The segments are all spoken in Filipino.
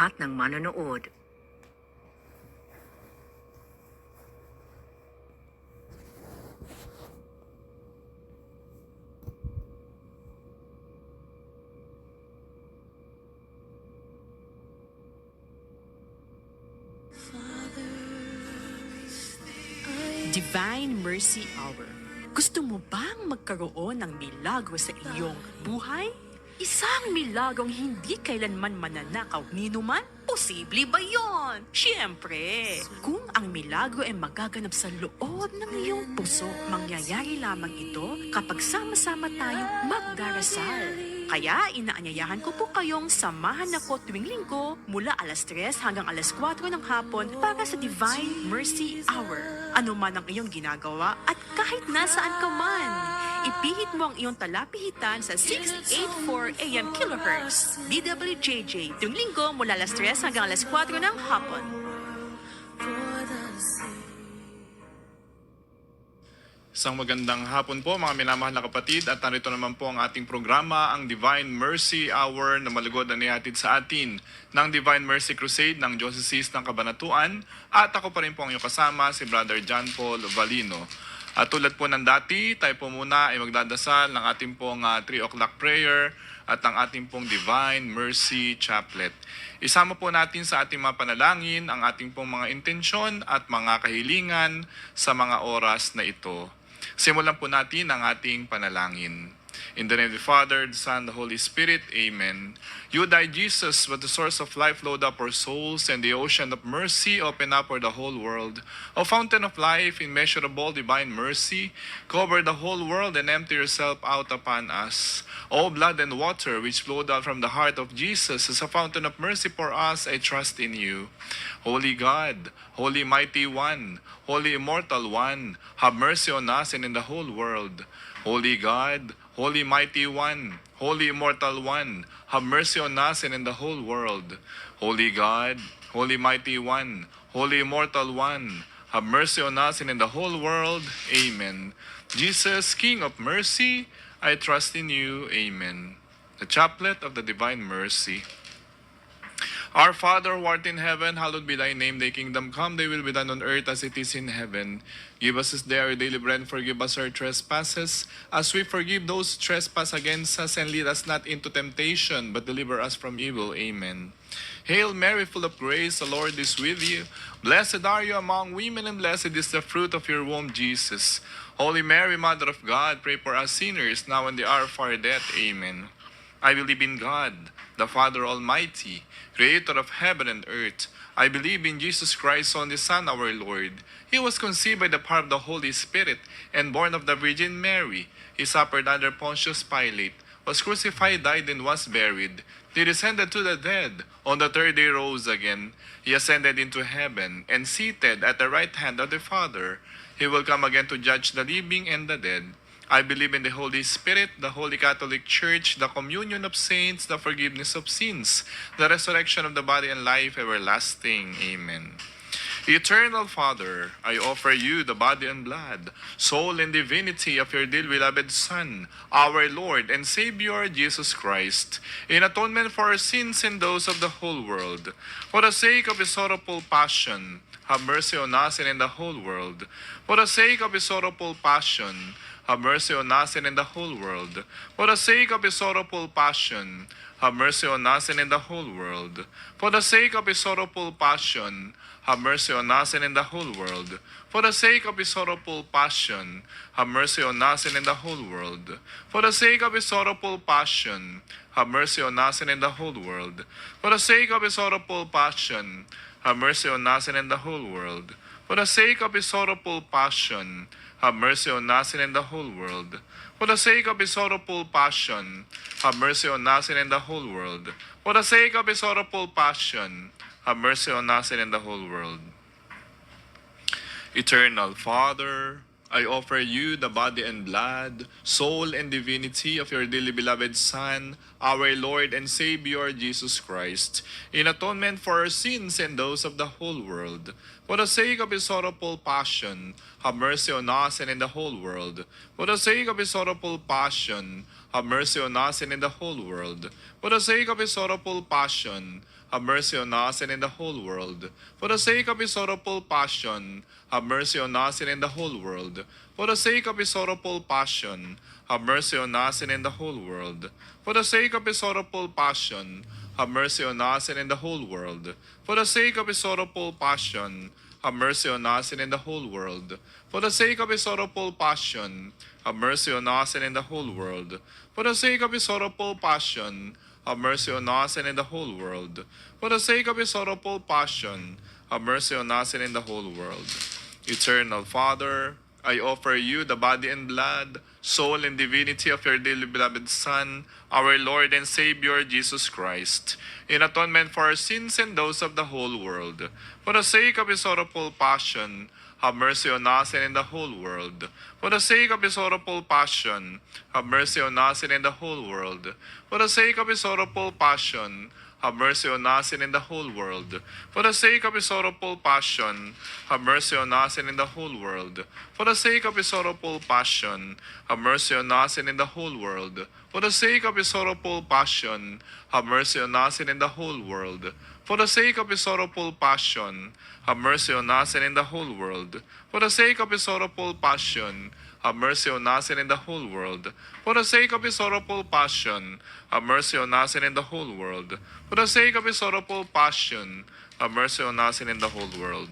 at ng manonood. Divine Mercy Hour. Gusto mo bang magkaroon ng milagro sa iyong buhay? Isang milagrong hindi kailanman mananakaw nino man? Posible ba yon? Siyempre! Kung ang milagro ay magaganap sa loob ng iyong puso, mangyayari lamang ito kapag sama-sama tayong magdarasal. Kaya inaanyayahan ko po kayong samahan ako tuwing linggo mula alas 3 hanggang alas 4 ng hapon para sa Divine Mercy Hour. Ano man ang iyong ginagawa at kahit nasaan ka man, ipihit mo ang iyong talapihitan sa 684 AM kHz. DWJJ, tuwing linggo mula alas 3 hanggang alas 4 ng hapon. Isang magandang hapon po mga minamahal na kapatid at narito naman po ang ating programa, ang Divine Mercy Hour na malugod na nihatid sa atin ng Divine Mercy Crusade ng Diocese ng Cabanatuan at ako pa rin po ang iyong kasama, si Brother John Paul Valino. At tulad po ng dati, tayo po muna ay magdadasal ng ating pong 3 o'clock prayer at ang ating pong Divine Mercy Chaplet. Isama po natin sa ating mga panalangin ang ating pong mga intensyon at mga kahilingan sa mga oras na ito. Simulan po natin ang ating panalangin. In the name of the Father, the Son, the Holy Spirit. Amen. You died, Jesus, but the source of life flowed up our souls, and the ocean of mercy opened up for the whole world. O fountain of life, immeasurable divine mercy, cover the whole world and empty yourself out upon us. O blood and water which flowed out from the heart of Jesus as a fountain of mercy for us, I trust in you. Holy God, Holy Mighty One, Holy Immortal One, have mercy on us and in the whole world. Holy God, Holy Mighty One, Holy Immortal One, have mercy on us and in the whole world. Holy God, Holy Mighty One, Holy Immortal One, have mercy on us and in the whole world. Amen. Jesus, King of mercy, I trust in you. Amen. The Chaplet of the Divine Mercy. Our Father who art in heaven, hallowed be thy name. Thy kingdom come, thy will be done on earth as it is in heaven. Give us this day our daily bread, and forgive us our trespasses, as we forgive those who trespass against us, and lead us not into temptation, but deliver us from evil. Amen. Hail Mary, full of grace, the Lord is with you. Blessed are you among women, and blessed is the fruit of your womb, Jesus. Holy Mary, Mother of God, pray for us sinners, now and the hour of our death. Amen. I believe in God, the Father Almighty, Creator of heaven and earth. I believe in Jesus Christ, only Son, our Lord. He was conceived by the power of the Holy Spirit and born of the Virgin Mary. He suffered under Pontius Pilate, was crucified, died, and was buried. He descended to the dead. On the third day rose again. He ascended into heaven and seated at the right hand of the Father. He will come again to judge the living and the dead. I believe in the Holy Spirit, the Holy Catholic Church, the communion of saints, the forgiveness of sins, the resurrection of the body and life everlasting. Amen. Eternal Father, I offer you the body and blood, soul and divinity of your dearly beloved Son, our Lord and Savior Jesus Christ, in atonement for our sins and those of the whole world. For the sake of his sorrowful passion, have mercy on us and in the whole world. For the sake of his sorrowful passion, have mercy on us and in the whole world. For the sake of his sorrowful passion, have mercy on us and in the whole world. For the sake of his sorrowful passion, have mercy on us and in the whole world. For the sake of his sorrowful passion, have mercy on us and in the whole world. For the sake of his sorrowful passion, have mercy on us and in the whole world. For the sake of his sorrowful passion, have mercy on us and in the whole world. For the sake of his sorrowful passion, have mercy on us and in the whole world. For the sake of his sorrowful passion, have mercy on us and in the whole world. For the sake of his sorrowful passion, have mercy on us and in the whole world. Eternal Father, I offer you the body and blood, soul and divinity of your dearly beloved Son, our Lord and Savior Jesus Christ, in atonement for our sins and those of the whole world. For the sake of his sorrowful passion, have mercy on us and in the whole world. For the sake of his sorrowful passion, have mercy on us and in the whole world. For the sake of his sorrowful passion, have mercy on us and in the whole world. For the sake of his sorrowful passion, have mercy on us and in the whole world. For the sake of his sorrowful passion, have mercy on us and in the whole world. For the sake of his sorrowful passion, have mercy on us and in the whole world. For the sake of his sorrowful passion, have mercy on us and in the whole world. For the sake of his sorrowful passion, have mercy on us and in the whole world. For the sake of his sorrowful passion, have mercy on us and in the whole world. For the sake of his sorrowful passion, have mercy on us and in the whole world. Eternal Father, I offer you the body and blood, soul and divinity of your dearly beloved Son, our Lord and Savior Jesus Christ, in atonement for our sins and those of the whole world. For the sake of his sorrowful passion, have mercy on us and in the whole world. For the sake of his sorrowful passion, have mercy on us and in the whole world. For the sake of his sorrowful passion, have mercy on us and in the whole world. For the sake of his sorrowful passion, have mercy on us and in the whole world. For the sake of his sorrowful passion, have mercy on us and in the whole world. For the sake of his sorrowful passion, have mercy on us and in the whole world. For the sake of his sorrowful passion, have mercy on us and in the whole world. For the sake of his sorrowful passion, have mercy on us and in the whole world. For the sake of his sorrowful passion, have mercy on us and in the whole world. For the sake of his sorrowful passion, have mercy on us and in the whole world.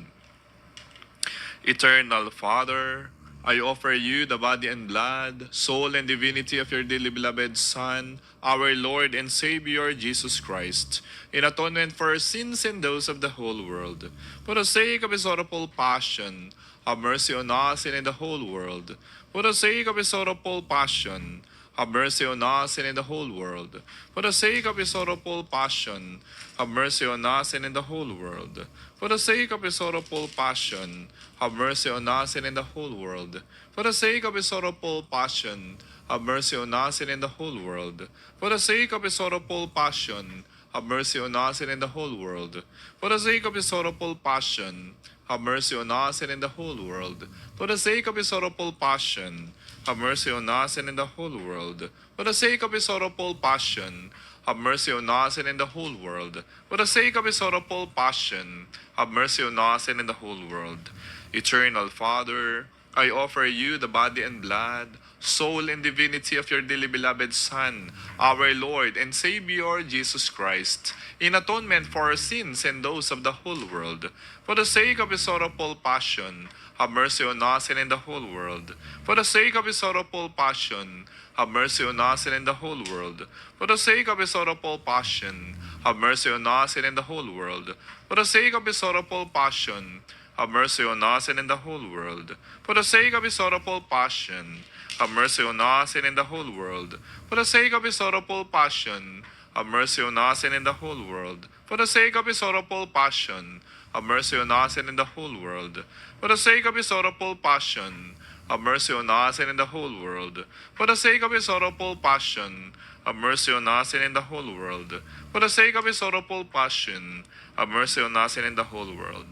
Eternal Father, I offer you the body and blood, soul and divinity of your dearly beloved Son, our Lord and Savior Jesus Christ, in atonement for our sins and those of the whole world. For the sake of his sorrowful passion, have mercy on us and in the whole world. For the sake of his sorrowful passion, have mercy on us and in the whole world. For the sake of his sorrowful passion, have mercy on us and in the whole world. For the sake of his sorrowful passion, have mercy on us and in the whole world. For the sake of his sorrowful passion, have mercy on us and in the whole world. For the sake of his sorrowful passion, have mercy on us and in the whole world. For the sake of his sorrowful passion, have mercy on us and in the whole world. For the sake of his sorrowful passion, have mercy on us and in the whole world. For the sake of his sorrowful passion, have mercy on us and in the whole world. For the sake of his sorrowful passion, have mercy on us and in the whole world. Eternal Father, I offer you the body and blood, soul and divinity of your dearly beloved Son, our Lord and Savior Jesus Christ, in atonement for our sins and those of the whole world. For the sake of his sorrowful passion, have mercy on us and in the whole world. For the sake of his sorrowful passion, have mercy on us and in the whole world. For the sake of his sorrowful passion, have mercy on us and in the whole world. For the sake of his sorrowful passion, have mercy on us and in the whole world. For the sake of his sorrowful passion, have mercy on us and in the whole world. For the sake of his sorrowful passion, have mercy on us and in the whole world. For the sake of his sorrowful passion, have mercy on us and in the whole world. For the sake of his sorrowful passion, have mercy on us and in the whole world. For the sake of his sorrowful passion, have mercy on us and in the whole world. For the sake of his sorrowful passion, have mercy on us and in the whole world.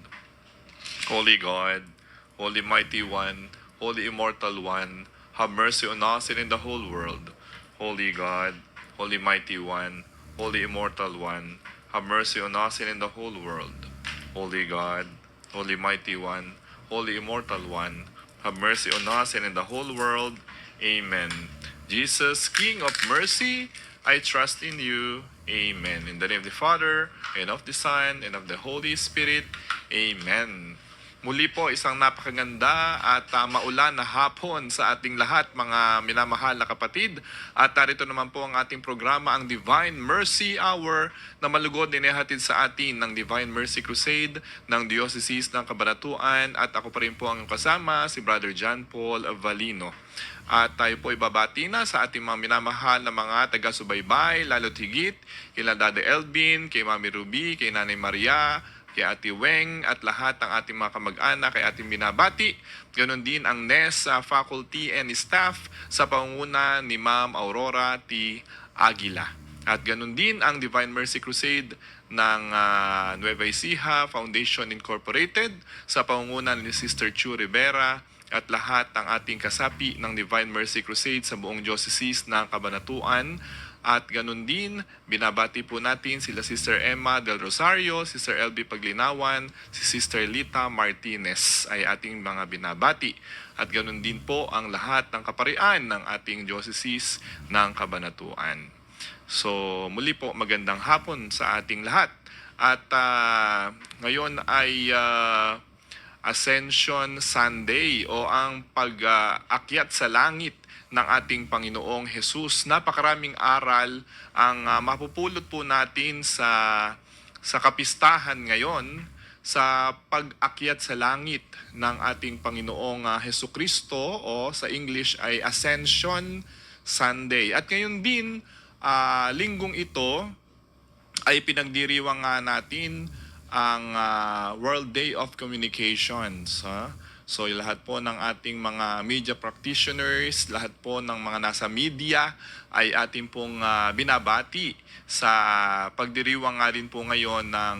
Holy God, Holy Mighty One, Holy Immortal One, have mercy on us and in the whole world. Holy God, Holy Mighty One, Holy Immortal One, have mercy on us and in the whole world. Holy God, Holy Mighty One, Holy Immortal One, have mercy on us and in the whole world. Amen. Jesus, King of mercy, I trust in you. Amen. In the name of the Father, and of the Son, and of the Holy Spirit. Amen. Muli po, isang napakaganda at maulan na hapon sa ating lahat, mga minamahal na kapatid. At narito naman po ang ating programa, ang Divine Mercy Hour, na malugod din ihatid sa atin ng Divine Mercy Crusade ng Diocese ng Cabanatuan. At ako pa rin po ang kasama, si Brother John Paul Valino. At tayo po ibabati na sa ating mga minamahal na mga taga-subaybay, lalo't higit, kay Dade Elvin, kay Mami Ruby, kay Nanay Maria, kay Ate Weng at lahat ng ating mga kamag-anak kay ating binabati. Ganon din ang NES faculty and staff sa pangunguna ni Ma'am Aurora T. Aguila. At ganun din ang Divine Mercy Crusade ng Nueva Ecija Foundation Incorporated sa pangunguna ni Sister Chu Rivera at lahat ng ating kasapi ng Divine Mercy Crusade sa buong diocese ng Cabanatuan. At ganun din, binabati po natin sila Sister Emma Del Rosario, Sister LB Paglinawan, si Sister Lita Martinez ay ating mga binabati. At ganun din po ang lahat ng kaparian ng ating diocese ng Cabanatuan. So muli po magandang hapon sa ating lahat. At ngayon ay Ascension Sunday o ang pag-akyat sa langit ng ating Panginoong Jesus. Napakaraming aral ang mapupulot po natin sa kapistahan ngayon sa pag-akyat sa langit ng ating Panginoong Hesukristo o sa English ay Ascension Sunday. At ngayon din, linggong ito ay pinagdiriwang nga natin ang World Day of Communications. So lahat po ng ating mga media practitioners, lahat po ng mga nasa media ay ating pong binabati sa pagdiriwang nga rin po ngayon ng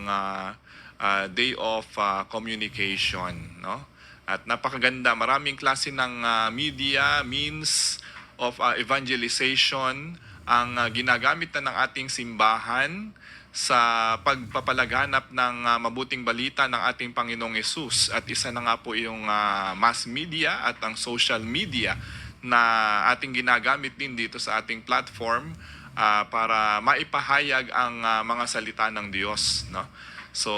Day of Communication. No? At napakaganda, maraming klase ng media, means of evangelization ang ginagamit na ng ating simbahan sa pagpapalaganap ng mabuting balita ng ating Panginoong Yesus. At isa na nga po yung mass media at ang social media na ating ginagamit din dito sa ating platform para maipahayag ang mga salita ng Diyos. No? So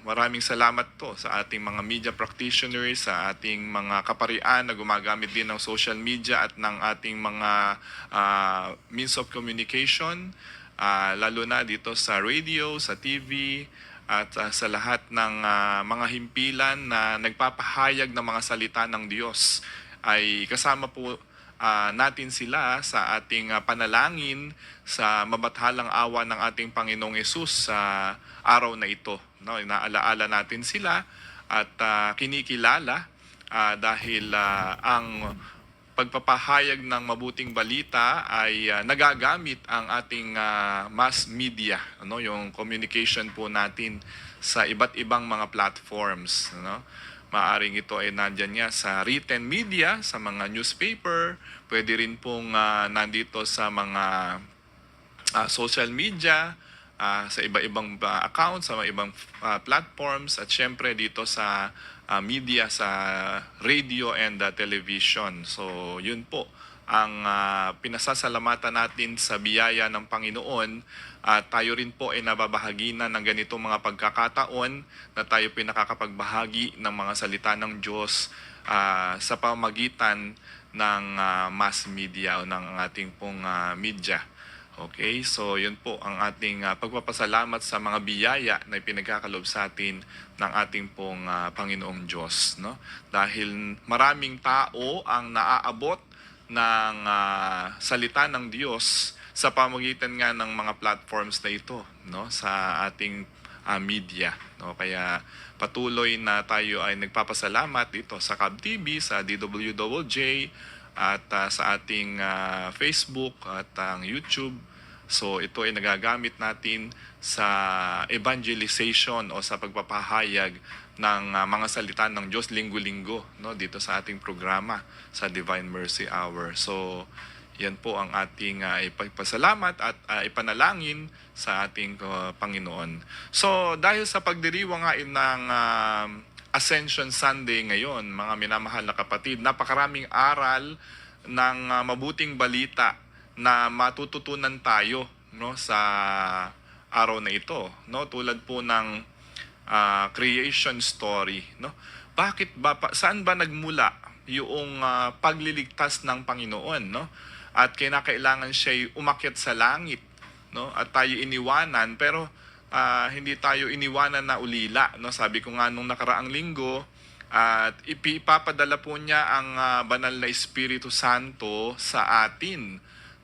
maraming salamat po sa ating mga media practitioners, sa ating mga kaparian na gumagamit din ng social media at ng ating mga means of communication. Lalo na dito sa radio, sa TV, at sa lahat ng mga himpilan na nagpapahayag ng mga salita ng Diyos. Ay kasama po natin sila sa ating panalangin sa mabathalang awa ng ating Panginoong Yesus sa araw na ito. No? Inaalaala natin sila at kinikilala dahil ang pagpapahayag ng mabuting balita ay nagagamit ang ating mass media, ano, yung communication po natin sa iba't ibang mga platforms, no? Maaring ito ay nandyan nga sa written media, sa mga newspaper, pwede rin pong nandito sa mga social media, sa iba-ibang accounts, sa mga ibang platforms, at syempre dito sa media, sa radio and television. So yun po ang pinasasalamatan natin sa biyaya ng Panginoon. At tayo rin po ay nababahagi na ng ganitong mga pagkakataon na tayo pinakakapagbahagi ng mga salita ng Diyos sa pamagitan ng mass media o ng ating pong media. Okay, so yun po ang ating pagpapasalamat sa mga biyaya na ipinagkakalob sa atin ng ating pong Panginoong Diyos. No? Dahil maraming tao ang naaabot ng salita ng Diyos sa pamagitan nga ng mga platforms na ito, no? Sa ating media. No? Kaya patuloy na tayo ay nagpapasalamat dito sa Cab TV, sa DWJJ, at sa ating Facebook at ang YouTube. So ito ay nagagamit natin sa evangelization o sa pagpapahayag ng mga salita ng Diyos linggo-linggo, no, dito sa ating programa sa Divine Mercy Hour. So yan po ang ating ipagpasalamat at ipanalangin sa ating Panginoon. So dahil sa pagdiriwang nga ng Ascension Sunday ngayon, mga minamahal na kapatid, napakaraming aral ng mabuting balita na matututunan tayo, no, sa araw na ito, no, tulad po ng creation story, no. Bakit ba saan ba nagmula yung pagliligtas ng Panginoon, no? At kinakailangan siya umakyat sa langit, no? At tayo iniwanan, pero hindi tayo iniwanan na ulila, no? Sabi ko nga nung nakaraang linggo, at ipapadala po niya ang banal na Espiritu Santo sa atin,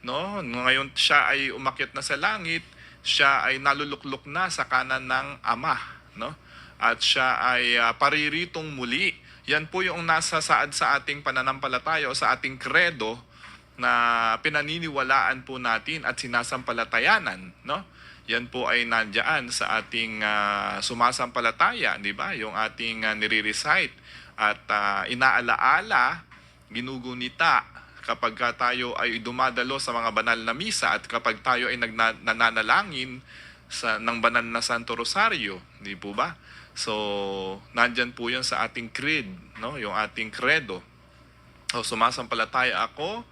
no? Ngayon siya ay umakyat na sa langit, siya ay naluluklok na sa kanan ng Ama, no? At siya ay pariritong muli. Yan po yung nasa saad sa ating pananampalataya o sa ating credo na pinaniniwalaan po natin at sinasampalatayanan, no? Yan po ay nandiyan sa ating sumasampalataya, di ba? Yung ating nire-recite at inaalaala, ginugunita kapag tayo ay dumadalo sa mga banal na misa at kapag tayo ay nananalangin ng banal na Santo Rosario, di po ba? So, nandyan po yan sa ating creed, no? Yung ating credo. So, sumasampalataya ako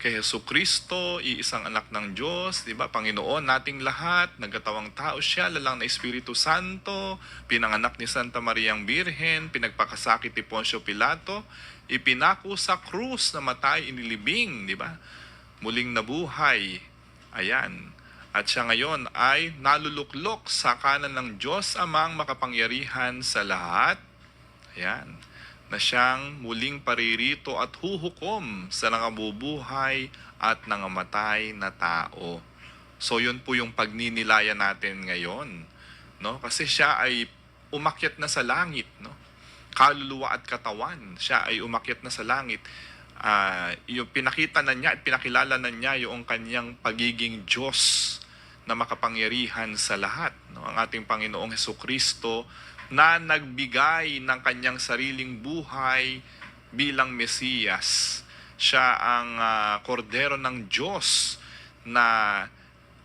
kay Jesucristo, iisang anak ng Diyos, di ba? Panginoon nating lahat, nagkatawang tao siya, lalang na Espiritu Santo, pinanganak ni Santa Mariang Birhen, pinagpakasakit ni Poncio Pilato, ipinako sa krus na matay, inilibing, di ba? Muling nabuhay. Ayan. At siya ngayon ay naluluklok sa kanan ng Diyos Amang makapangyarihan sa lahat. Ayan. Na siyang muling paririto at huhukom sa nangabubuhay at nangamatay na tao. So yun po yung pagninilayan natin ngayon, no? Kasi siya ay umakyat na sa langit, no? Kaluluwa at katawan, siya ay umakyat na sa langit. Yung pinakita na niya at pinakilala na niya yung kanyang pagiging Diyos na makapangyarihan sa lahat, no? Ang ating Panginoong Hesukristo na nagbigay ng kanyang sariling buhay bilang Mesiyas. Siya ang kordero ng Diyos na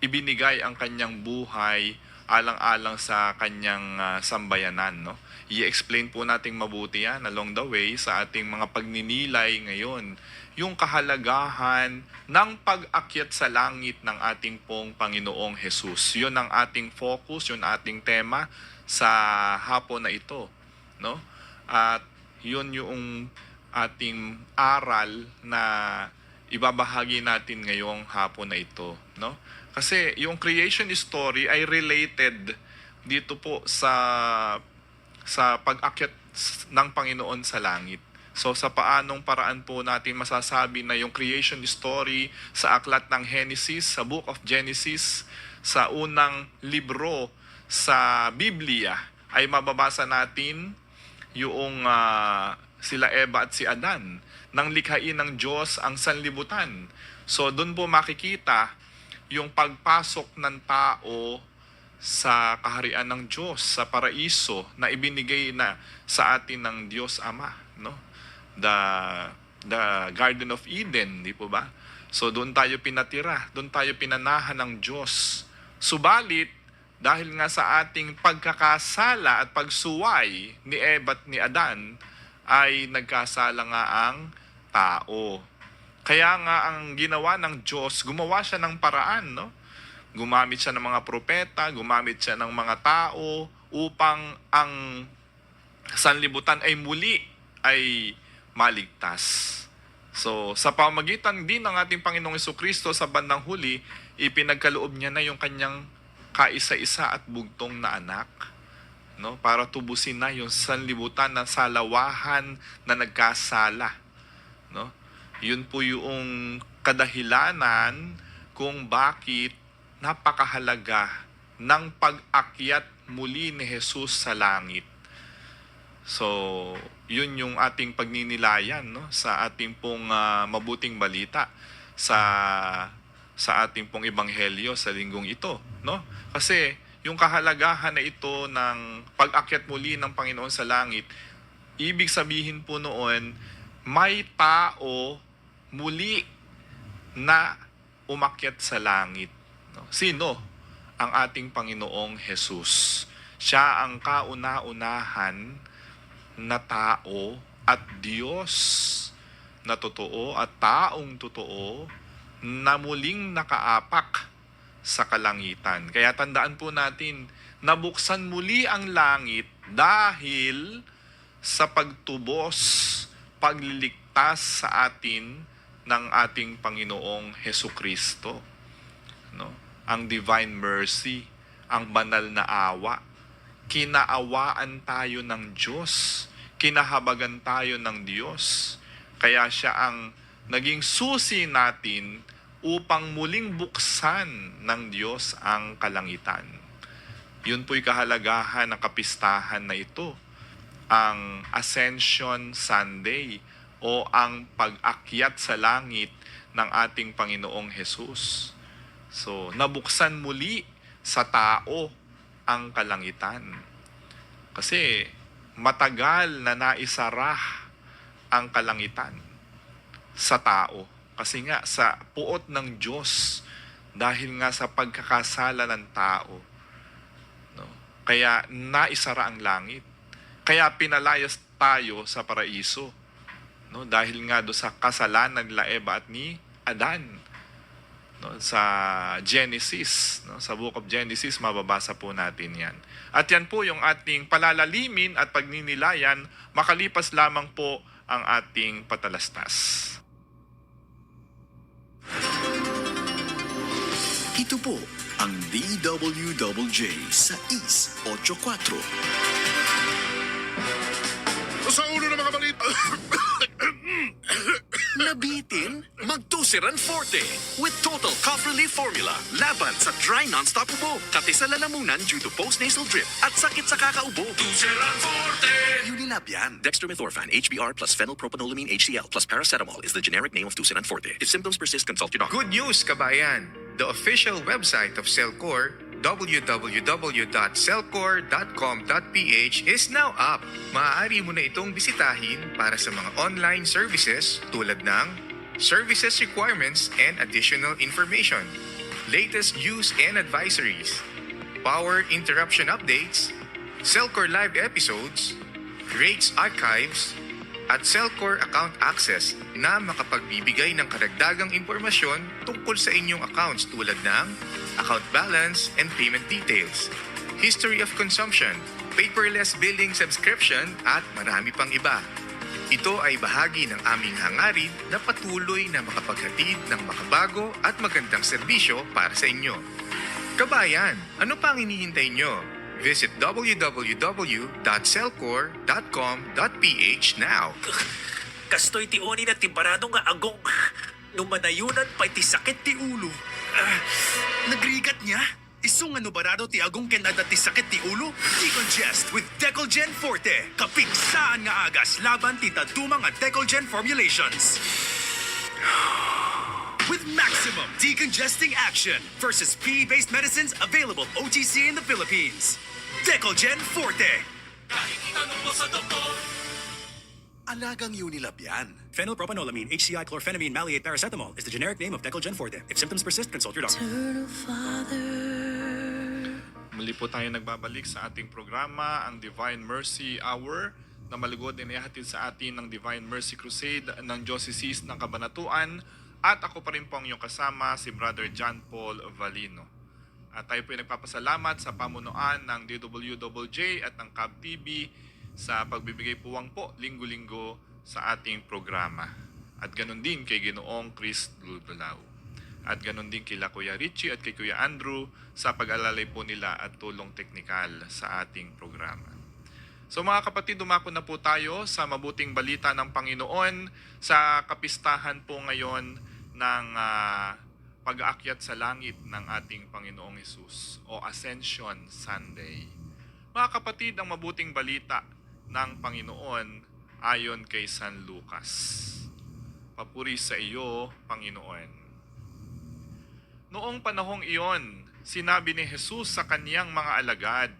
ibinigay ang kanyang buhay alang-alang sa kanyang sambayanan, no? I-explain po nating mabuti yan along the way sa ating mga pagninilay ngayon. Yung kahalagahan ng pag-akyat sa langit ng ating pong Panginoong Jesus. Yun ang ating focus, yun ating tema sa hapon na ito, no? At yun yung ating aral na ibabahagi natin ngayong hapon na ito, no? Kasi yung creation story ay related dito po sa pag-akyat ng Panginoon sa langit. So sa paanong paraan po natin masasabi na yung creation story sa aklat ng Genesis, sa Book of Genesis, sa unang libro sa Biblia ay mababasa natin yung sila Eva at si Adan nang likhain ng Diyos ang sanlibutan. So doon po makikita yung pagpasok ng tao sa kaharian ng Diyos, sa paraiso na ibinigay na sa atin ng Diyos Ama, no? The Garden of Eden, di po ba? So doon tayo pinatira, doon tayo pinanahan ng Diyos. Subalit, dahil nga sa ating pagkakasala at pagsuway ni Eva at ni Adan, ay nagkasala nga ang tao. Kaya nga ang ginawa ng Diyos, gumawa siya ng paraan, no? Gumamit siya ng mga propeta, gumamit siya ng mga tao upang ang sanlibutan ay muli ay maligtas. So, sa pamagitan din ng ating Panginoong Jesucristo sa bandang huli, ipinagkaloob niya na yung kanyang kaisa-isa at bugtong na anak, no? Para tubusin na yung sanlibutan na salawahan na nagkasala, no? Yun po yung kadahilanan kung bakit napakahalaga ng pag-akyat muli ni Jesus sa langit. So, yun yung ating pagninilayan, no? Sa ating pong mabuting balita sa ating pong ebanghelyo sa linggong ito, no? Kasi yung kahalagahan na ito ng pag-akyat muli ng Panginoon sa langit, ibig sabihin po noon, may tao muli na umakyat sa langit, no? Sino? Ang ating Panginoong Jesus. Siya ang kauna-unahan na tao at Diyos na totoo at taong totoo na muling nakaapak sa kalangitan. Kaya tandaan po natin, nabuksan muli ang langit dahil sa pagtubos, pagliligtas sa atin ng ating Panginoong Hesukristo, no? Ang divine mercy, ang banal na awa. Kinaawaan tayo ng Diyos, kinahabagan tayo ng Diyos. Kaya siya ang naging susi natin upang muling buksan ng Diyos ang kalangitan. Yun po'y kahalagahan ng kapistahan na ito, ang Ascension Sunday o ang pag-akyat sa langit ng ating Panginoong Hesus. So, nabuksan muli sa tao ang kalangitan. Kasi matagal na naisara ang kalangitan sa tao. Kasi nga sa puot ng Diyos, dahil nga sa pagkakasala ng tao. No? Kaya naisara ang langit. Kaya pinalayas tayo sa paraiso. No? Dahil nga do sa kasalanan ng Eva at ni Adan. No? Sa Genesis, no? Sa Book of Genesis, mababasa po natin yan. At yan po yung ating palalalimin at pagninilayan, makalipas lamang po ang ating patalastas. Ito po ang DWJJ sa East 84. Sa ulo ng mga balita. Nabitin? Mag-Tusiran Forte with Total Cough Relief Formula. Laban sa dry non-stop ubo, kati sa lalamunan due to post-nasal drip at sakit sa kakaubo. Tusiran Forte! Unilab yan. Dextromethorphan HBr plus phenylpropanolamine HCl plus paracetamol is the generic name of Tusiran Forte. If symptoms persist, consult your doctor. Good news, kabayan! The official website of Cellcore, www.cellcore.com.ph is now up. Maaari mo na itong bisitahin para sa mga online services tulad ng services requirements and additional information, latest news and advisories, power interruption updates, Cellcore live episodes, rates archives, at Cellcore account access na makapagbibigay ng karagdagang impormasyon tungkol sa inyong accounts tulad ng account balance and payment details, history of consumption, paperless billing subscription at marami pang iba. Ito ay bahagi ng aming hangarin na patuloy na makapaghatid ng makabago at magandang serbisyo para sa inyo. Kabayan, ano pang hinihintay nyo? Visit www.cellcore.com.ph now. Kastoy ti oni na timparado nga agong numanayunan pa iti sakit ti ulo. Nagrigat niya? Isong ano barado ti agong kenada ti sakit ti ulo? Decongest with Decolgen Forte. Kapigsaan nga agas laban ti tadumang nga Decolgen formulations. With maximum decongesting action versus PE-based medicines available OTC in the Philippines. Decolgen Forte. Alagang Unilab yan. Phenylpropanolamine HCl chlorphenamine maleate paracetamol is the generic name of Decolgen Forte. If symptoms persist, consult your doctor. Muli po tayo nagbabalik sa ating programa, ang Divine Mercy Hour, na malugod na ihatid sa atin ng Divine Mercy Crusade ng Diocese ng Cabanatuan. At ako pa rin po ang iyong kasama, si Brother John Paul Valino. At tayo po ay nagpapasalamat sa pamunuan ng DWJJ at ng CAB TV sa pagbibigay puwang po linggo-linggo sa ating programa. At ganun din kay Ginoong Chris Duldulao. At ganun din kay Kuya Richie at kay Kuya Andrew sa pag-alalay po nila at tulong teknikal sa ating programa. So mga kapatid, dumako na po tayo sa mabuting balita ng Panginoon sa kapistahan po ngayon ng pag-aakyat sa langit ng ating Panginoong Hesus o Ascension Sunday. Mga kapatid, ang mabuting balita ng Panginoon ayon kay San Lucas. Papuri sa iyo, Panginoon. Noong panahong iyon, sinabi ni Jesus sa kaniyang mga alagad,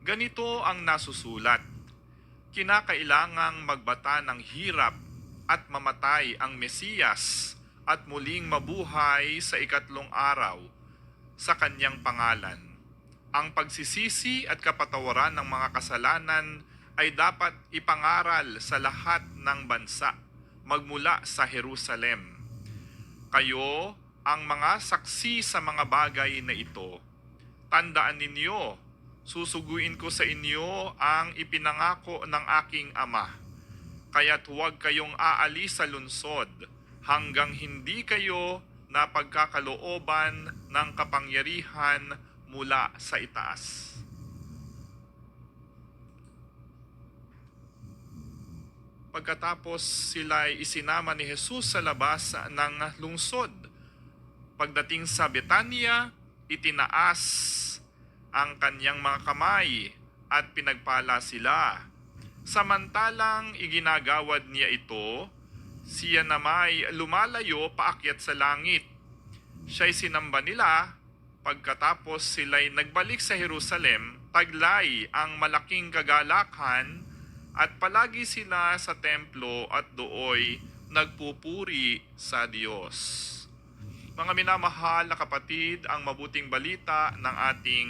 ganito ang nasusulat, kinakailangang magbata ng hirap at mamatay ang Mesiyas at muling mabuhay sa ikatlong araw sa kanyang pangalan. Ang pagsisisi at kapatawaran ng mga kasalanan ay dapat ipangaral sa lahat ng bansa magmula sa Jerusalem. Kayo ang mga saksi sa mga bagay na ito. Tandaan ninyo, susuguin ko sa inyo ang ipinangako ng aking Ama. Kaya't huwag kayong aalis sa lungsod hanggang hindi kayo napagkakalooban ng kapangyarihan mula sa itaas. Pagkatapos sila'y isinama ni Jesus sa labas ng lungsod. Pagdating sa Betania, itinaas ang kanyang mga kamay at pinagpala sila. Samantalang iginagawad niya ito, siya na may lumalayo paakyat sa langit. Siya'y sinamba nila, pagkatapos sila'y nagbalik sa Jerusalem, taglay ang malaking kagalakan at palagi sila sa templo at dooy nagpupuri sa Diyos. Mga minamahal na kapatid, ang mabuting balita ng ating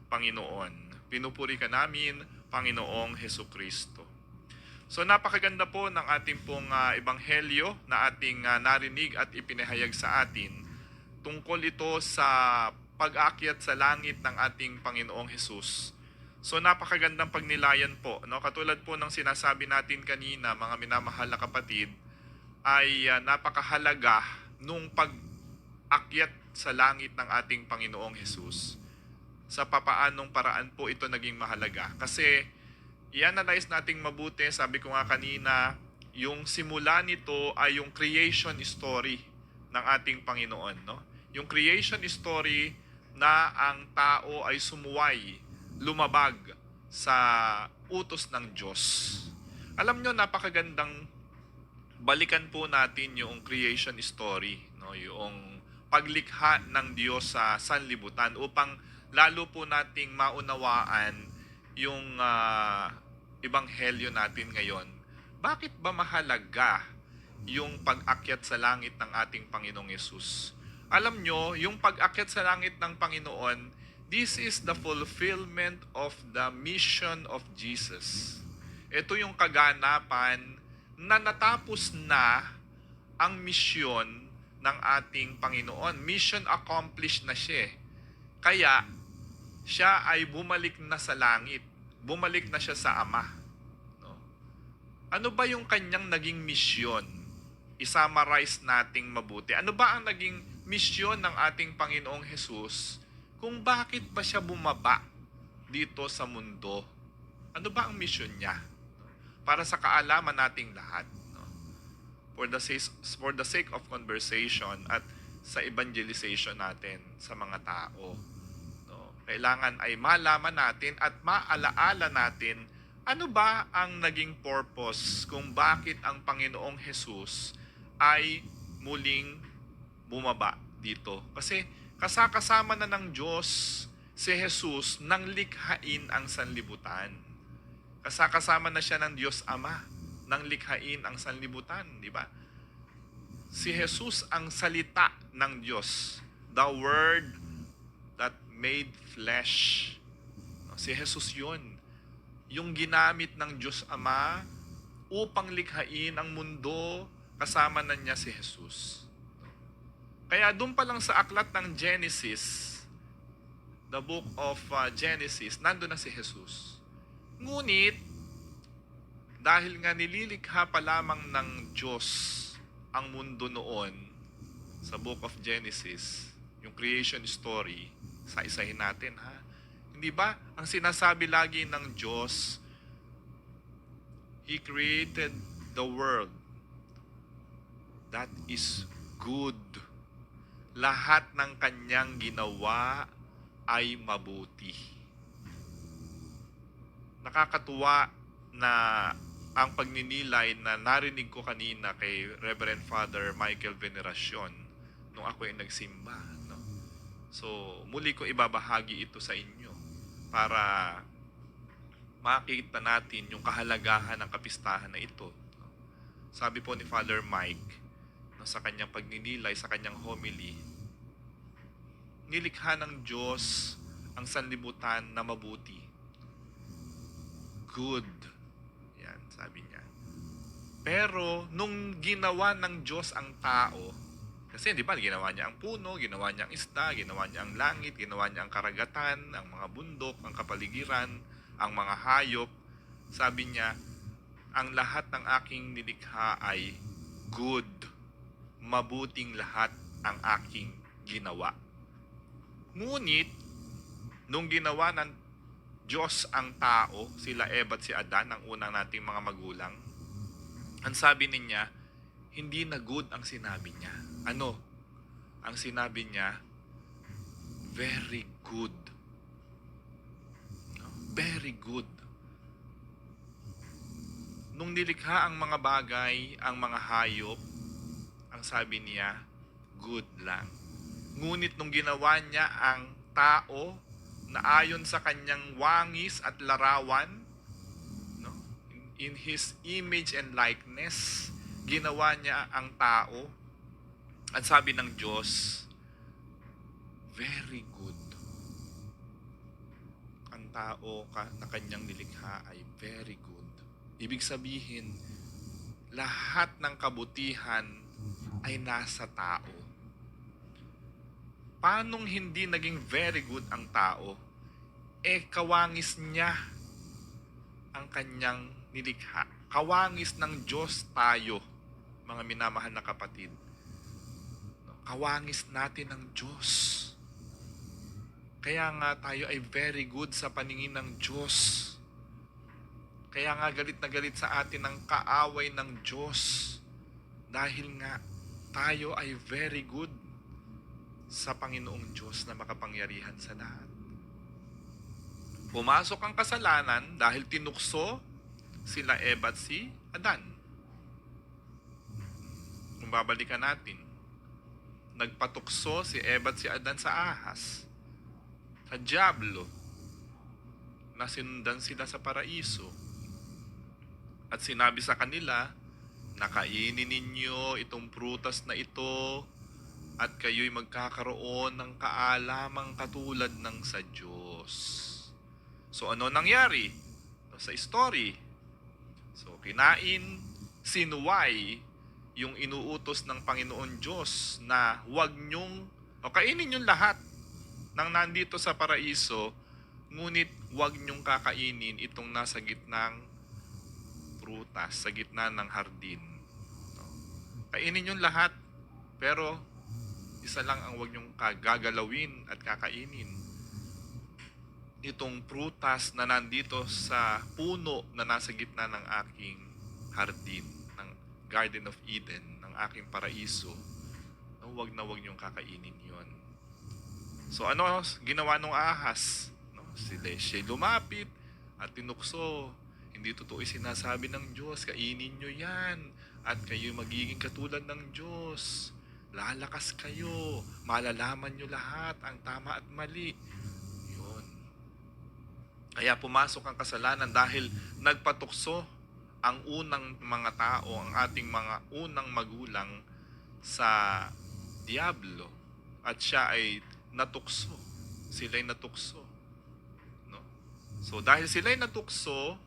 Panginoon. Pinupuri ka namin, Panginoong Hesukristo. So napakaganda po ng ating pong ebanghelyo na ating narinig at ipinahayag sa atin. Tungkol ito sa pag-akyat sa langit ng ating Panginoong Hesus. So napakagandang pagnilayan po. No? Katulad po ng sinasabi natin kanina, mga minamahal na kapatid, ay napakahalaga nung pag-akyat sa langit ng ating Panginoong Hesus. Sa papaanong paraan po ito naging mahalaga. Kasi i-analyze nating mabuti, sabi ko nga kanina, yung simula nito ay yung creation story ng ating Panginoon. No? Yung creation story na ang tao ay sumuway, lumabag sa utos ng Diyos. Alam nyo, napakagandang balikan po natin yung creation story, no? Yung paglikha ng Diyos sa sanlibutan upang lalo po nating maunawaan yung ebanghelyo natin ngayon. Bakit ba mahalaga yung pag-akyat sa langit ng ating Panginoong Yesus? Alam nyo, yung pag-akyat sa langit ng Panginoon, this is the fulfillment of the mission of Jesus. Ito yung kaganapan na natapos na ang misyon ng ating Panginoon. Mission accomplished na siya. Kaya, siya ay bumalik na sa langit. Bumalik na siya sa Ama. No? Ano ba yung kanyang naging misyon? I-summarize nating mabuti. Ano ba ang naging misyon ng ating Panginoong Hesus kung bakit ba siya bumaba dito sa mundo? Ano ba ang misyon niya? Para sa kaalaman nating lahat. No? For the sake of conversation at sa evangelization natin sa mga tao. No? Kailangan ay malaman natin at maalaala natin ano ba ang naging purpose kung bakit ang Panginoong Hesus ay muling bumaba dito. Kasi kasakasama na ng Diyos si Jesus nang likhain ang sanlibutan. Kasakasama na siya ng Diyos Ama nang likhain ang sanlibutan, di ba? Si Jesus ang salita ng Diyos, the Word that made flesh. Si Jesus yun, yung ginamit ng Diyos Ama upang likhain ang mundo, kasama na niya si Jesus. Kaya doon pa lang sa aklat ng Genesis, the book of Genesis, nandun na si Jesus. Ngunit, dahil nga nililikha pa lamang ng Diyos ang mundo noon, sa book of Genesis, yung creation story, sa-isahin natin ha. Hindi ba, ang sinasabi lagi ng Diyos, He created the world that is good. Lahat ng kanyang ginawa ay mabuti. Nakakatuwa na ang pagninilay na narinig ko kanina kay Reverend Father Michael Veneracion nung ako ay nagsimba. No? So, muli ko ibabahagi ito sa inyo para makita natin yung kahalagahan ng kapistahan na ito. No? Sabi po ni Father Mike, no, sa kanyang pagninilay, sa kanyang homily, nilikha ng Diyos ang sanlibutan na mabuti. Good. Yan, sabi niya. Pero, nung ginawa ng Diyos ang tao, kasi di ba, ginawa niya ang puno, ginawa niya ang isda, ginawa niya ang langit, ginawa niya ang karagatan, ang mga bundok, ang kapaligiran, ang mga hayop. Sabi niya, ang lahat ng aking nilikha ay good. Mabuting lahat ang aking ginawa. Ngunit, nung ginawa ng Diyos ang tao, sila Eva at si Adan, ang unang nating mga magulang, ang sabi niya, hindi na good ang sinabi niya. Ano? Ang sinabi niya, very good. No? Very good. nung nilikha ang mga bagay, ang mga hayop, ang sabi niya, good lang. Ngunit nung ginawa niya ang tao na ayon sa kanyang wangis at larawan, no? In his image and likeness, ginawa niya ang tao. At sabi ng Diyos, very good. Ang tao na kanyang nilikha ay very good. Ibig sabihin, lahat ng kabutihan ay nasa tao. Paanong hindi naging very good ang tao? Kawangis niya ang kanyang nilikha. Kawangis ng Diyos tayo, mga minamahal na kapatid. Kawangis natin ng Diyos. Kaya nga tayo ay very good sa paningin ng Diyos. Kaya nga galit na galit sa atin ang kaaway ng Diyos. Dahil nga tayo ay very good sa Panginoong Diyos na makapangyarihan sa lahat. Pumasok ang kasalanan dahil tinukso sila Eva at si Adan. Kung babalikan natin, nagpatukso si Eva at si Adan sa ahas, sa diablo, na sinundan sila sa paraiso. At sinabi sa kanila, nakainin ninyo itong prutas na ito at kayo'y magkakaroon ng kaalamang katulad ng sa Diyos. So ano nangyari? Sa story. So kinain, sinuway yung inuutos ng Panginoon Diyos na huwag nyong, o kainin yung lahat ng nandito sa paraiso, ngunit huwag nyong kakainin itong nasa gitnang prutas, sa gitna ng hardin. Kainin yung lahat, pero isa lang ang huwag nyong gagalawin at kakainin. Itong prutas na nandito sa puno na nasa gitna ng aking hardin, ng Garden of Eden, ng aking paraiso, huwag na huwag nyong kakainin yon. So ano ginawa nung ahas? Siya lumapit at tinukso. Hindi totoo sinasabi ng Diyos, kainin nyo yan at kayo magiging katulad ng Diyos. Lalakas kayo, malalaman nyo lahat ang tama at mali. Yun. Kaya pumasok ang kasalanan dahil nagpatukso ang unang mga tao, ang ating mga unang magulang sa diablo. At siya ay natukso. Sila'y natukso. No? So dahil sila'y natukso,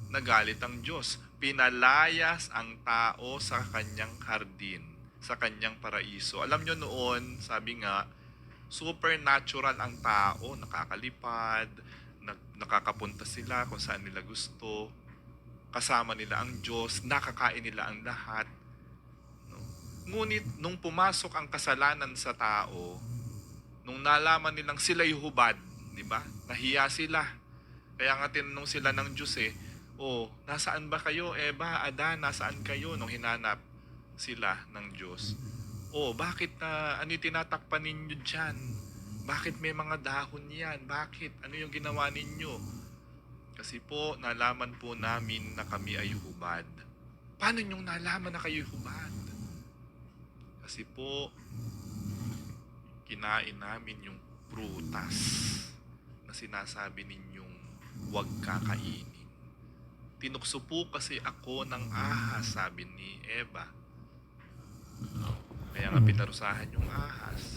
nagalit ang Diyos. Pinalayas ang tao sa kanyang hardin, sa kanyang paraiso. Alam nyo noon, sabi nga, supernatural ang tao, nakakalipad, nakakapunta sila kung saan nila gusto, kasama nila ang Diyos, nakakain nila ang lahat. No? Ngunit, nung pumasok ang kasalanan sa tao, nung nalaman nilang sila'y hubad, di ba? Nahiya sila. Kaya nga tinanong sila ng Diyos nasaan ba kayo, Eva, Adan, nasaan kayo? Nung hinanap sila ng Diyos. Bakit ano yung tinatakpan ninyo dyan? Bakit may mga dahon yan? Bakit? Ano yung ginawa ninyo? Kasi po, nalaman po namin na kami ay hubad. Paano nyong nalaman na kayo hubad? Kasi po, kinain namin yung prutas na sinasabi ninyong huwag kakainin. Tinukso po kasi ako ng ahas, sabi ni Eva. Kaya nga pinarusahan yung ahas.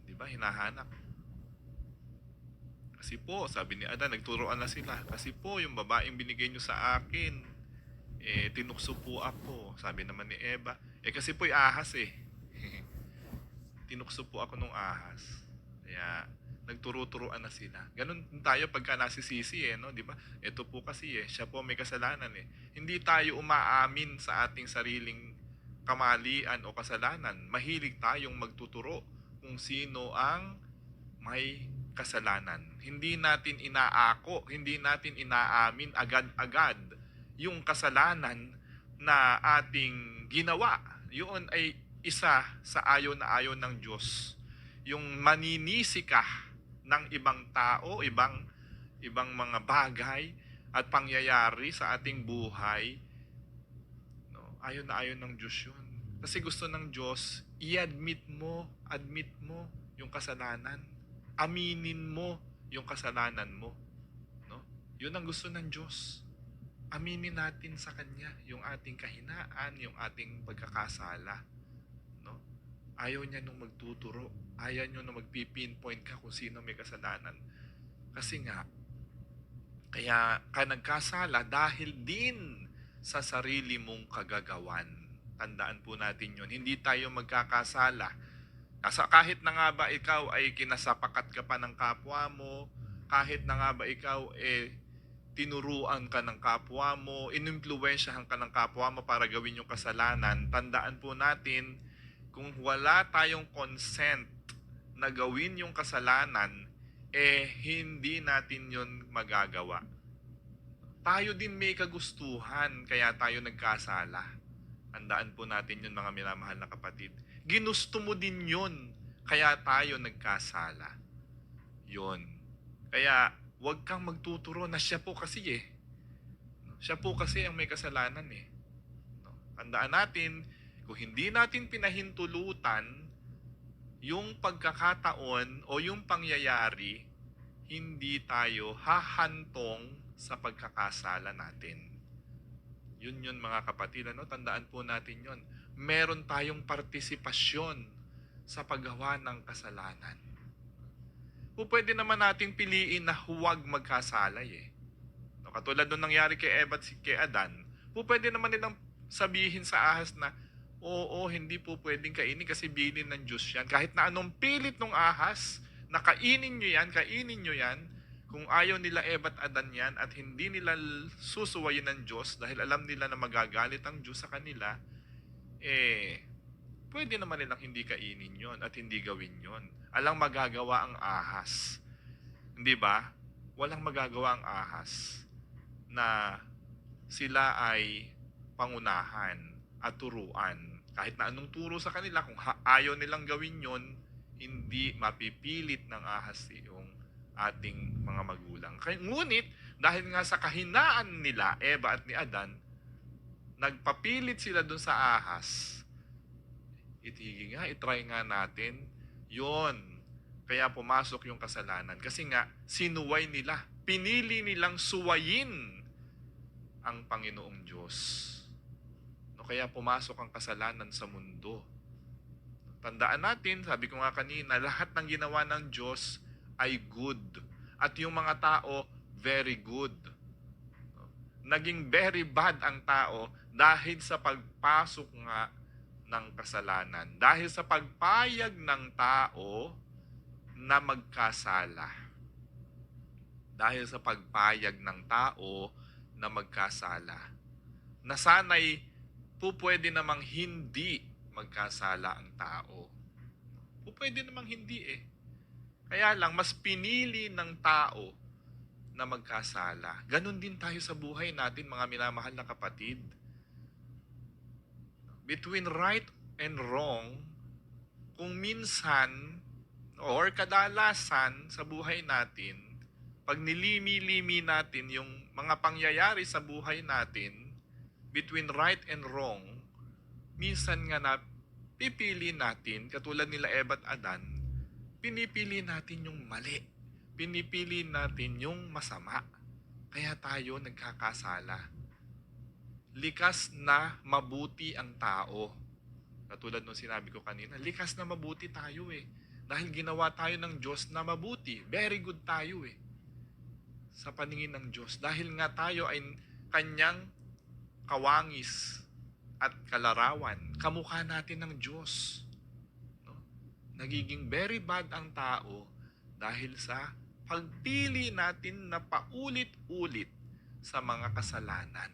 Di ba? Hinahanap. Kasi po, sabi ni Adan, nagturoan na sila. Kasi po, yung babaeng binigay nyo sa akin, tinukso po ako. Sabi naman ni Eva, kasi po yung ahas tinukso po ako nung ahas. Kaya, nagturo-turuan na sila. Ganun tayo pagka nasisisi no, di ba? Ito po kasi siya po may kasalanan Hindi tayo umaamin sa ating sariling kamalian o kasalanan. Mahilig tayong magtuturo kung sino ang may kasalanan. Hindi natin inaako, hindi natin inaamin agad-agad yung kasalanan na ating ginawa. Yun ay isa sa ayaw na ayaw ng Diyos. Yung maninisi ka ng ibang tao, ibang ibang mga bagay at pangyayari sa ating buhay, no, ayon na ayon ng Diyos yun. Kasi gusto ng Diyos, admit mo yung kasalanan. Aminin mo yung kasalanan mo. No? Yun ang gusto ng Diyos. Aminin natin sa Kanya yung ating kahinaan, yung ating pagkakasala. No? Ayaw niya nung magtuturo. Ayaw niya nung magpipinpoint ka kung sino may kasalanan. Kasi nga, kaya ka nagkasala dahil din sa sarili mong kagagawan. Tandaan po natin yun. Hindi tayo magkakasala. Kahit na nga ba ikaw ay kinasapakat ka pa ng kapwa mo, kahit na nga ba ikaw tinuruan ka ng kapwa mo, inimpluwensyahan ka ng kapwa mo para gawin yung kasalanan, tandaan po natin, kung wala tayong consent na gawin yung kasalanan, hindi natin yun magagawa. Tayo din may kagustuhan, kaya tayo nagkasala. Tandaan po natin yun, mga minamahal na kapatid. Ginusto mo din yun, kaya tayo nagkasala. Yun. Kaya, huwag kang magtuturo na siya po kasi Siya po kasi ang may kasalanan . Tandaan natin, kung hindi natin pinahintulutan yung pagkakataon o yung pangyayari, hindi tayo hahantong sa pagkakasala natin. Yun mga kapatid, tandaan po natin yun. Meron tayong partisipasyon sa paggawa ng kasalanan. Pwede naman nating piliin na huwag magkasalay . Katulad nung nangyari kay Eva at kay Adan, pwede naman nilang sabihin sa ahas na, oo, hindi po pwedeng kainin kasi bilin ng Diyos yan. Kahit na anong pilit ng ahas, na kainin nyo yan, kung ayaw nila Eva at Adan yan at hindi nila susuwayin ng Diyos dahil alam nila na magagalit ang Diyos sa kanila, pwede naman nilang hindi kainin yon at hindi gawin yon. Alang magagawa ang ahas. Hindi ba? Walang magagawa ang ahas na sila ay pangunahan at turuan. Kahit na anong turo sa kanila, kung ayaw nilang gawin yon, hindi mapipilit ng ahas yung ating mga magulang. Ngunit, dahil nga sa kahinaan nila, Eva at ni Adan, nagpapilit sila dun sa ahas. Itry nga natin. Yon. Kaya pumasok yung kasalanan. Kasi nga, sinuway nila. Pinili nilang suwayin ang Panginoong Diyos. Kaya pumasok ang kasalanan sa mundo. Tandaan natin, sabi ko nga kanina, lahat ng ginawa ng Diyos ay good. At yung mga tao, very good. Naging very bad ang tao dahil sa pagpasok nga ng kasalanan. Dahil sa pagpayag ng tao na magkasala. Dahil sa pagpayag ng tao na magkasala. Na sana'y pwede namang hindi magkasala ang tao. Pwede namang hindi . Kaya lang, mas pinili ng tao na magkasala. Ganon din tayo sa buhay natin, mga minamahal na kapatid. Between right and wrong, kung minsan or kadalasan sa buhay natin, pag nilimi-limi natin yung mga pangyayari sa buhay natin, between right and wrong, minsan nga na pipili natin, katulad nila Eva at Adan, pinipili natin yung mali. Pinipili natin yung masama. Kaya tayo nagkakasala. Likas na mabuti ang tao. Katulad nung sinabi ko kanina, likas na mabuti tayo . Dahil ginawa tayo ng Diyos na mabuti. Very good tayo . Sa paningin ng Diyos. Dahil nga tayo ay kanyang kawangis at kalarawan. Kamukha natin ng Diyos. Nagiging very bad ang tao dahil sa pagpili natin na paulit-ulit sa mga kasalanan.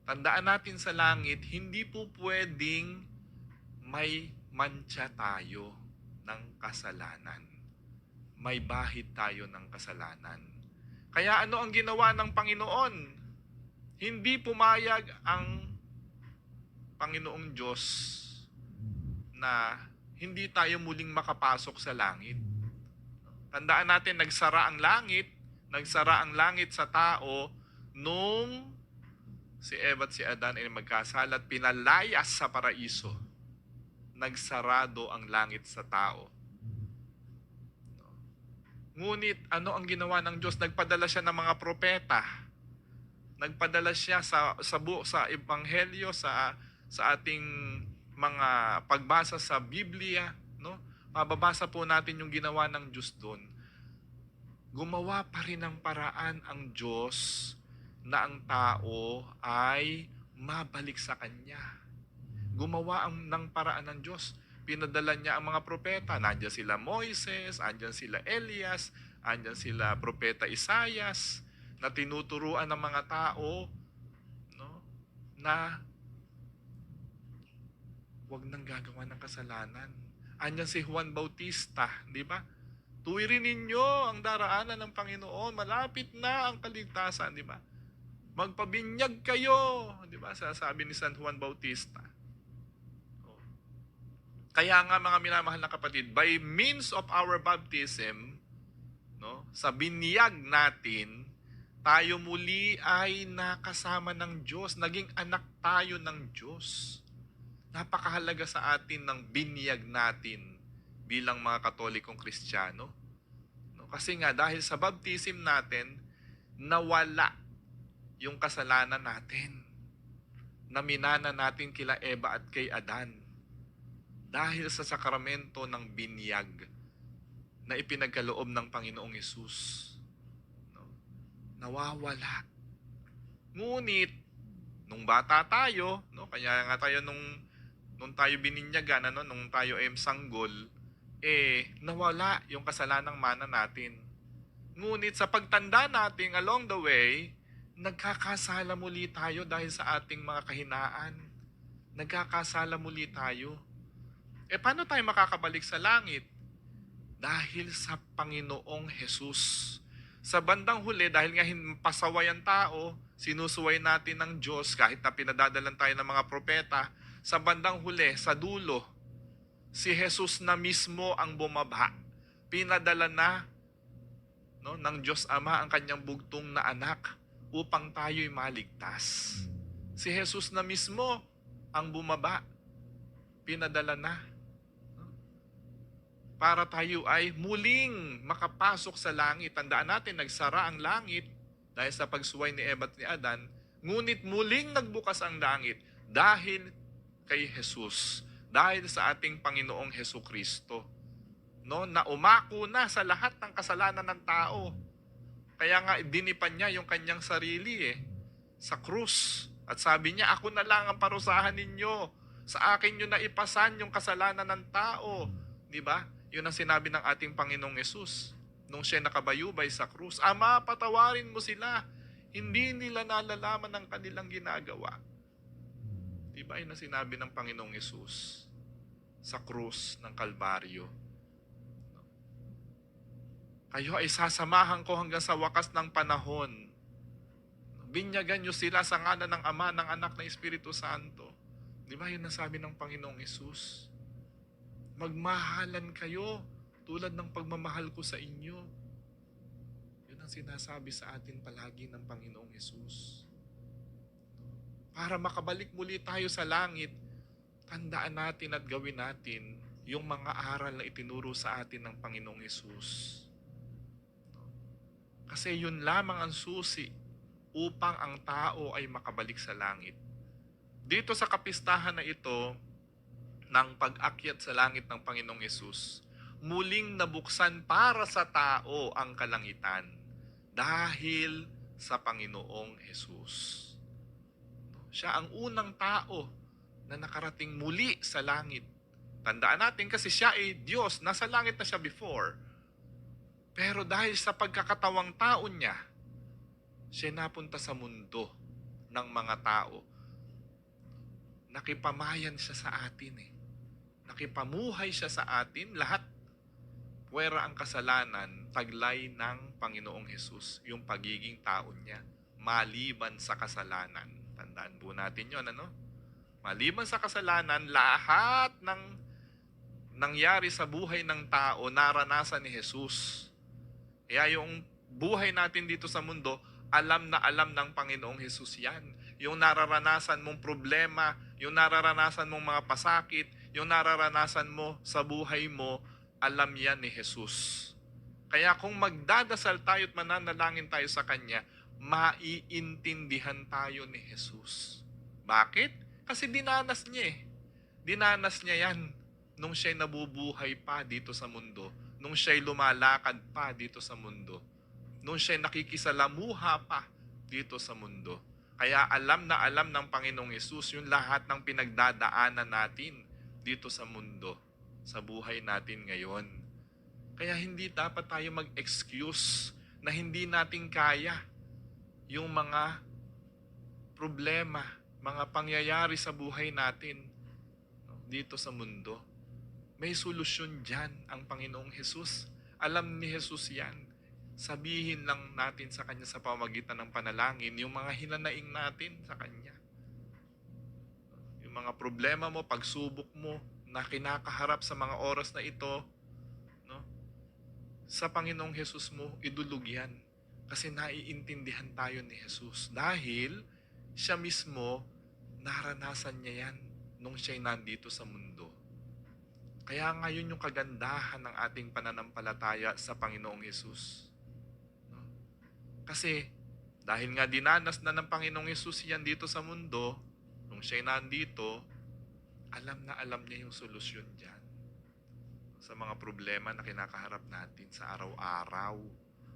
Tandaan natin sa langit, hindi po pwedeng may mantsa tayo ng kasalanan. May bahid tayo ng kasalanan. Kaya ano ang ginawa ng Panginoon? Hindi pumayag ang Panginoong Diyos na hindi tayo muling makapasok sa langit. Tandaan natin, nagsara ang langit sa tao nung si Eva at si Adan ay magkasala at pinalayas sa paraiso. Nagsarado ang langit sa tao. Ngunit ano ang ginawa ng Diyos? Nagpadala siya ng mga propeta. Nagpadala siya sa ebanghelyo, sa ating mga pagbasa sa Biblia, no? Mababasa po natin yung ginawa ng Diyos doon. Gumawa pa rin ng paraan ang Diyos na ang tao ay mabalik sa Kanya. Gumawa ng paraan ng Diyos. Pinadala niya ang mga propeta. Nandiyan sila Moises, andyan sila Elias, andyan sila propeta Isaias, na tinuturuan ng mga tao, no, na huwag nang gagawa ng kasalanan. Andyan si Juan Bautista, di ba? Tuwirin ninyo ang daraanan ng Panginoon. Malapit na ang kaligtasan, di ba? Magpabinyag kayo, di ba? Sabi ni San Juan Bautista. Kaya nga mga minamahal na kapatid, by means of our baptism, no, sa binyag natin, tayo muli ay nakasama ng Diyos. Naging anak tayo ng Diyos. Napakahalaga sa atin ng binyag natin bilang mga Katolikong Kristiyano. No, kasi nga dahil sa baptism natin, nawala yung kasalanan natin. Naminana natin kila Eva at kay Adan. Dahil sa sakramento ng binyag na ipinagkaloob ng Panginoong Hesus. No? Nawawala. Ngunit, nung bata tayo, no, kaya nga tayo nung tayo bininyagan, nung tayo ay sanggol, nawala yung kasalanang mana natin. Ngunit sa pagtanda natin along the way, nagkakasala muli tayo dahil sa ating mga kahinaan. Nagkakasala muli tayo. Paano tayo makakabalik sa langit? Dahil sa Panginoong Hesus. Sa bandang huli, dahil nga pasaway ang tao, sinusuway natin ng Diyos kahit na pinadadalan tayo ng mga propeta, sa bandang huli, sa dulo, si Jesus na mismo ang bumaba. Pinadala na, no, ng Diyos Ama ang kanyang bugtong na anak upang tayo'y maligtas. Si Jesus na mismo ang bumaba. Pinadala na. Para tayo ay muling makapasok sa langit. Tandaan natin, nagsara ang langit dahil sa pagsuway ni Eva at ni Adan. Ngunit muling nagbukas ang langit dahil kay Jesus. Dahil sa ating Panginoong Hesukristo. No, na umako na sa lahat ng kasalanan ng tao. Kaya nga, dinipan niya yung kanyang sarili sa krus. At sabi niya, ako na lang ang parusahan ninyo. Sa akin nyo na ipasan yung kasalanan ng tao. Di ba? Yun ang sinabi ng ating Panginoong Hesus nung siya nakabayubay sa krus. Ama, patawarin mo sila. Hindi nila nalalaman ang kanilang ginagawa. Di ba yun ang sinabi ng Panginoong Hesus sa krus ng Kalbaryo? Kayo ay sasamahan ko hanggang sa wakas ng panahon. Binyagan nyo sila sa ngalan ng Ama, ng Anak, ng Espiritu Santo. Di ba yun ang sabi ng Panginoong Hesus? Magmahalan kayo tulad ng pagmamahal ko sa inyo. Yun ang sinasabi sa atin palagi ng Panginoong Hesus. Para makabalik muli tayo sa langit, tandaan natin at gawin natin yung mga aral na itinuro sa atin ng Panginoong Hesus. Kasi yun lamang ang susi upang ang tao ay makabalik sa langit. Dito sa kapistahan na ito, ng pag-akyat sa langit ng Panginoong Hesus, muling nabuksan para sa tao ang kalangitan dahil sa Panginoong Hesus. Siya ang unang tao na nakarating muli sa langit. Tandaan natin kasi siya ay Diyos, nasa langit na siya before. Pero dahil sa pagkakatawang tao niya, siya napunta sa mundo ng mga tao. Nakipamayan siya sa atin Nakipamuhay siya sa atin, lahat puwera ang kasalanan, taglay ng Panginoong Hesus, yung pagiging tao niya, maliban sa kasalanan. Tandaan po natin yun, Maliban sa kasalanan, lahat ng nangyari sa buhay ng tao, naranasan ni Hesus. Kaya yung buhay natin dito sa mundo, alam na alam ng Panginoong Hesus yan. Yung nararanasan mong problema, yung nararanasan mong mga pasakit, yung nararanasan mo sa buhay mo, alam yan ni Hesus. Kaya kung magdadasal tayo at mananalangin tayo sa Kanya, maiintindihan tayo ni Hesus. Bakit? Kasi dinanas niya eh. Dinanas niya yan nung siya'y nabubuhay pa dito sa mundo, nung siya'y lumalakad pa dito sa mundo, nung siya'y nakikisalamuha pa dito sa mundo. Kaya alam na alam ng Panginoong Hesus yung lahat ng pinagdadaanan natin dito sa mundo, sa buhay natin ngayon. Kaya hindi dapat tayo mag-excuse na hindi natin kaya yung mga problema, mga pangyayari sa buhay natin dito sa mundo. May solusyon dyan ang Panginoong Hesus. Alam ni Hesus yan. Sabihin lang natin sa Kanya sa pamamagitan ng panalangin yung mga hinanaing natin sa Kanya. Yung mga problema mo, pagsubok mo na kinakaharap sa mga oras na ito, no? Sa Panginoong Hesus mo, idulog yan. Kasi naiintindihan tayo ni Hesus. Dahil siya mismo, naranasan niya yan nung siya'y nandito sa mundo. Kaya ngayon yung kagandahan ng ating pananampalataya sa Panginoong Hesus. No? Kasi dahil nga dinanas na ng Panginoong Hesus yan dito sa mundo, nung siya'y nandito, alam na alam niya yung solusyon dyan sa mga problema na kinakaharap natin sa araw-araw.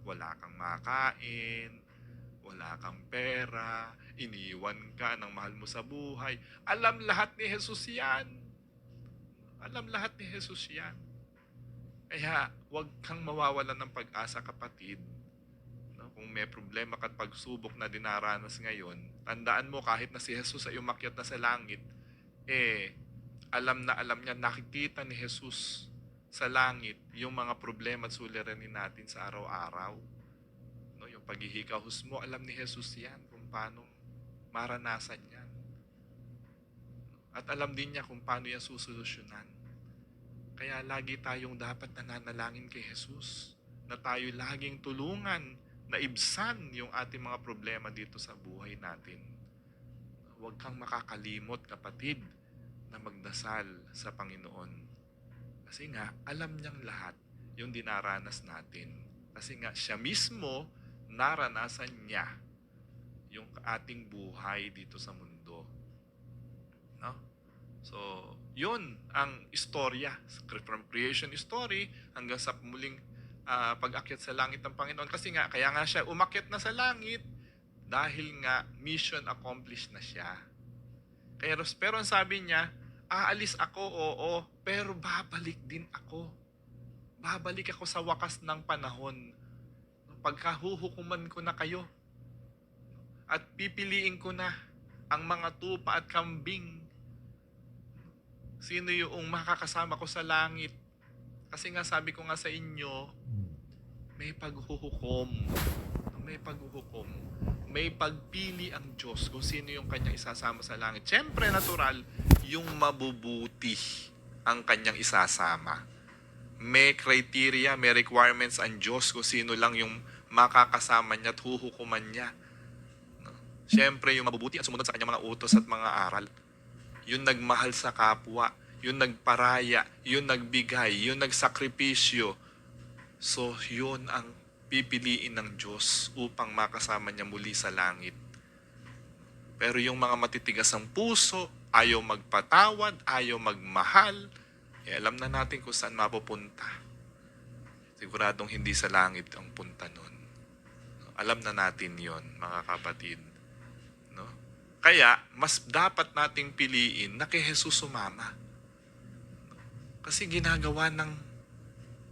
Wala kang makain, wala kang pera, iniwan ka ng mahal mo sa buhay. Alam lahat ni Hesus yan. Alam lahat ni Hesus yan. Kaya huwag kang mawawalan ng pag-asa, kapatid. No? Kung may problema at pagsubok na dinaranas ngayon, tandaan mo kahit na si Hesus ay umakyat na sa langit, alam na alam niya, nakikita ni Hesus sa langit yung mga problema at suliranin natin sa araw-araw. No, yung paghihikahus mo, alam ni Hesus yan kung paano maranasan yan. At alam din niya kung paano yan susolusyonan. Kaya lagi tayong dapat nananalangin kay Hesus na tayo laging tulungan na ibsan yung ating mga problema dito sa buhay natin. Huwag kang makakalimot, kapatid, na magdasal sa Panginoon. Kasi nga, alam niyang lahat yung dinaranas natin. Kasi nga, siya mismo naranasan niya yung ating buhay dito sa mundo. No? So, yun ang istorya. From creation story hanggang sa muling pag-akyat sa langit ng Panginoon. Kasi nga, kaya nga siya umakyat na sa langit dahil nga mission accomplished na siya. Pero ang sabi niya, aalis ako, oo, pero babalik din ako. Babalik ako sa wakas ng panahon. Pagkahuhukuman ko na kayo. At pipiliin ko na ang mga tupa at kambing. Sino yung makakasama ko sa langit? Kasi nga sabi ko nga sa inyo, may paghuhukom. May paghuhukom. May pagpili ang Diyos kung sino yung kanyang isasama sa langit. Siyempre, natural, yung mabubuti ang kanyang isasama. May criteria, may requirements ang Diyos kung sino lang yung makakasama niya at huhukuman niya. No? Siyempre, yung mabubuti at sumunod sa kanyang mga utos at mga aral. Yung nagmahal sa kapwa, yung nagparaya, yung nagbigay, yung nagsakripisyo. So, yun ang pipiliin ng Diyos upang makasama niya muli sa langit. Pero yung mga matitigas ang puso, ayaw magpatawad, ayaw magmahal, alam na natin kung saan mapupunta. Siguradong hindi sa langit ang punta nun. Alam na natin yon, mga kapatid. No? Kaya, mas dapat nating piliin na kay Jesus sumama. Kasi ginagawa ng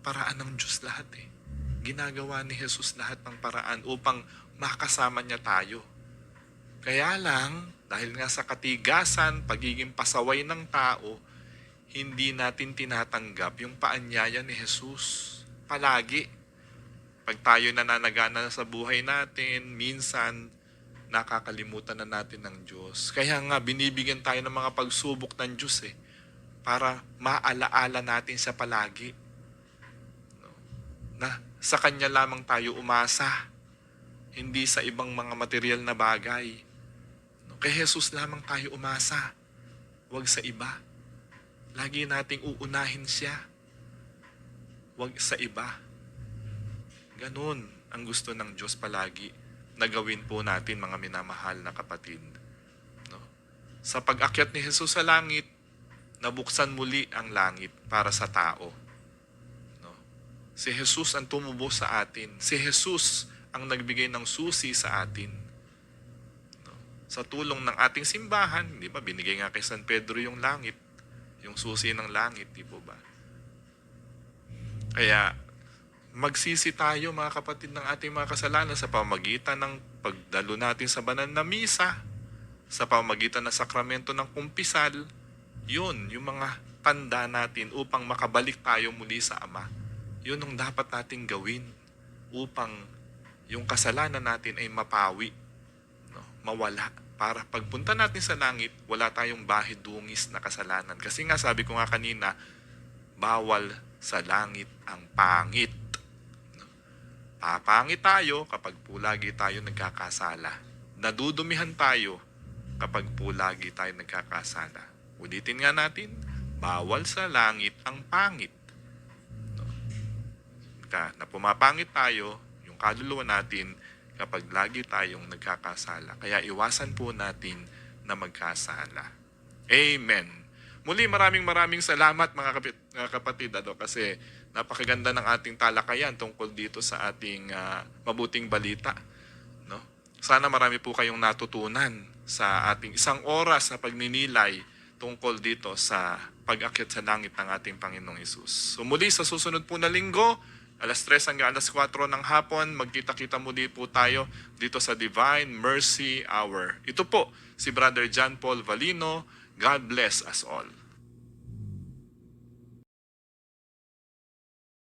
paraan ng Diyos lahat eh. Ginagawa ni Jesus lahat ng paraan upang makasama niya tayo. Kaya lang, dahil nga sa katigasan, pagiging pasaway ng tao, hindi natin tinatanggap yung paanyaya ni Jesus. Palagi. Pag tayo nananagana sa buhay natin, minsan nakakalimutan na natin ng Diyos. Kaya nga, binibigyan tayo ng mga pagsubok ng Diyos eh, para maalaala natin siya palagi. No? Na Sa Kanya lamang tayo umasa, hindi sa ibang mga material na bagay. No? Kay Jesus lamang tayo umasa, huwag sa iba. Lagi nating uunahin siya, huwag sa iba. Ganun ang gusto ng Diyos palagi na gawin po natin, mga minamahal na kapatid. No? Sa pag-akyat ni Jesus sa langit, nabuksan muli ang langit para sa tao. No? Si Jesus ang tumubo sa atin. Si Jesus ang nagbigay ng susi sa atin. No? Sa tulong ng ating simbahan, di ba, binigay nga kay San Pedro yung langit, yung susi ng langit, di po ba? Kaya, magsisi tayo mga kapatid ng ating mga kasalanan sa pamamagitan ng pagdalo natin sa banal na misa, sa pamamagitan ng sakramento ng kumpisal. Yun, yung mga tanda natin upang makabalik tayo muli sa Ama. Yun ang dapat nating gawin upang yung kasalanan natin ay mapawi, no? Mawala. Para pagpunta natin sa langit, wala tayong bahid-dungis na kasalanan. Kasi nga sabi ko nga kanina, bawal sa langit ang pangit. Papangit tayo kapag po lagi tayo nagkakasala. Nadudumihan tayo kapag po lagi tayo nagkakasala. Ulitin nga natin, bawal sa langit ang pangit. No? Na pumapangit tayo, yung kaluluwa natin, kapag lagi tayong nagkakasala. Kaya iwasan po natin na magkasala. Amen. Muli, maraming salamat mga kapatid, kasi napakaganda ng ating talakayan tungkol dito sa ating mabuting balita. No? Sana marami po kayong natutunan sa ating isang oras na pagninilay tungkol dito sa pag-akyat sa langit ng ating Panginoong Hesus. So muli sa susunod po na linggo, alas 3 hanggang alas 4 ng hapon, magkita-kita muli po tayo dito sa Divine Mercy Hour. Ito po si Brother John Paul Valino. God bless us all.